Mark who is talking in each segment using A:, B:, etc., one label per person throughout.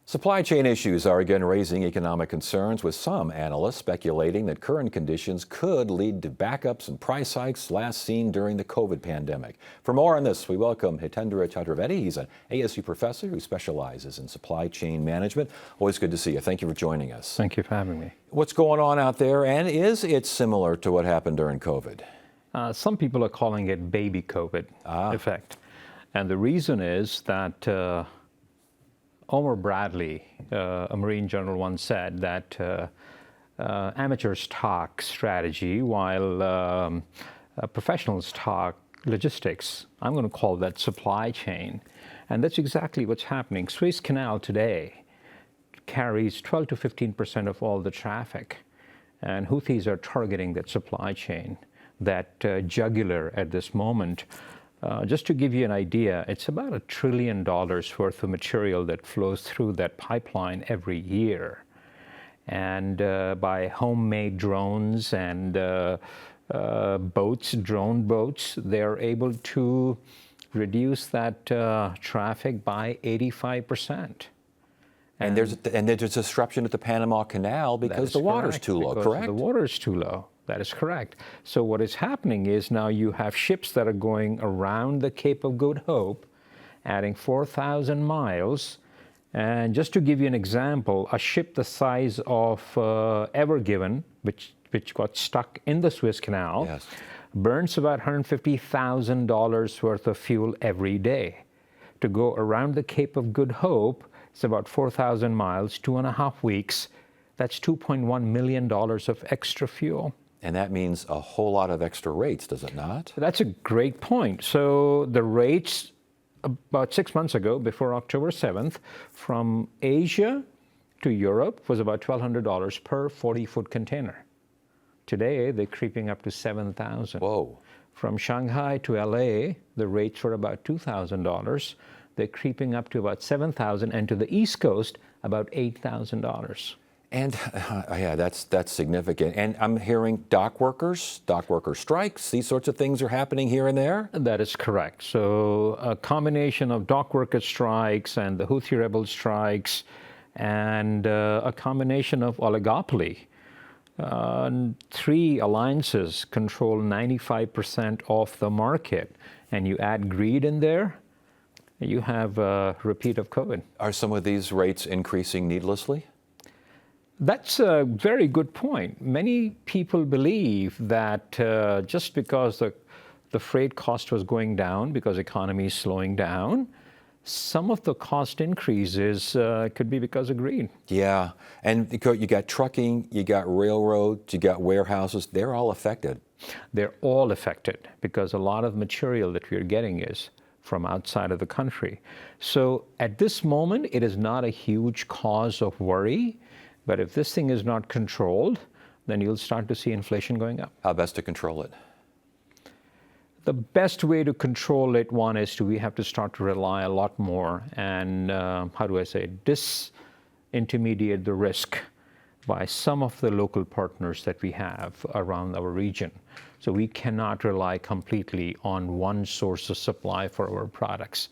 A: Supply chain issues are again raising economic concerns, with some analysts speculating that current conditions could lead to backups and price hikes last seen during the COVID pandemic. For more on this, we welcome Hitendra Chaturvedi. He's an ASU professor who specializes in supply chain management. Always good to see you. Thank you for joining us.
B: Thank you for having me.
A: What's going on out there, and is it similar to what happened during COVID?
B: Some people are calling it baby COVID effect. And the reason is that Omar Bradley, a Marine general, once said that amateurs talk strategy while professionals talk logistics. I'm going to call that supply chain. And that's exactly what's happening. Suez Canal today carries 12 to 15% of all the traffic. And Houthis are targeting that supply chain, that jugular at this moment. Just to give you an idea, it's about $1 trillion worth of material that flows through that pipeline every year. And by homemade drones and drone boats, they're able to reduce that traffic by 85%.
A: And there's a disruption at the Panama Canal because the water's too low, correct?
B: The water is too low. That is correct. So what is happening is now you have ships that are going around the Cape of Good Hope, adding 4,000 miles. And just to give you an example, a ship the size of Ever Given, which got stuck in the Suez Canal, burns about $150,000 worth of fuel every day. To go around the Cape of Good Hope, it's about 4,000 miles, 2.5 weeks. That's $2.1 million of extra fuel.
A: And that means a whole lot of extra rates, does it not?
B: That's a great point. So the rates about 6 months ago, before October 7th, from Asia to Europe was about $1,200 per 40-foot container. Today, they're creeping up to $7,000.
A: Whoa.
B: From Shanghai to LA, the rates were about $2,000. They're creeping up to about $7,000, and to the East Coast, about $8,000.
A: And yeah, that's significant. And I'm hearing dock worker strikes, these sorts of things are happening here and there?
B: That is correct. So a combination of dock worker strikes and the Houthi rebel strikes and a combination of oligopoly. 3 alliances control 95% of the market. And you add greed in there, you have a repeat of COVID.
A: Are some of these rates increasing needlessly?
B: That's a very good point. Many people believe that just because the freight cost was going down because the economy is slowing down, some of the cost increases could be because of greed.
A: Yeah, and you got trucking, you got railroads, you got warehouses, they're all affected.
B: They're all affected because a lot of material that we're getting is from outside of the country. So at this moment, it is not a huge cause of worry. But if this thing is not controlled, then you'll start to see inflation going up.
A: How best to control it?
B: The best way to control it, one, is we have to start to rely a lot more and, disintermediate the risk by some of the local partners that we have around our region. So we cannot rely completely on one source of supply for our products.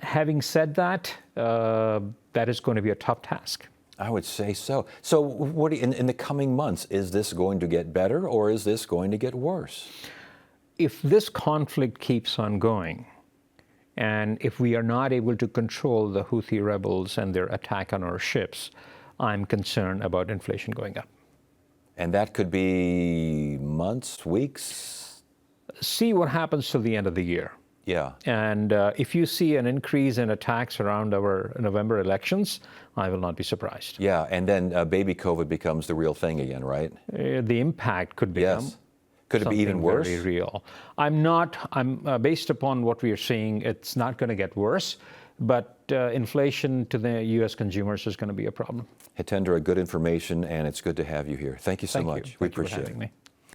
B: Having said that, that is going to be a tough task.
A: I would say so. So what in the coming months, is this going to get better or is this going to get worse?
B: If this conflict keeps on going, and if we are not able to control the Houthi rebels and their attack on our ships, I'm concerned about inflation going up.
A: And that could be months, weeks?
B: See what happens till the end of the year.
A: Yeah.
B: And if you see an increase in attacks around our November elections, I will not be surprised.
A: Yeah, and then baby COVID becomes the real thing again, right?
B: The impact could become
A: Could it be even worse?
B: Very real. Based upon what we are seeing, it's not going to get worse, but inflation to the U.S. consumers is going to be a problem.
A: Hitendra, good information, and it's good to have you here. Thank you so much. We appreciate it.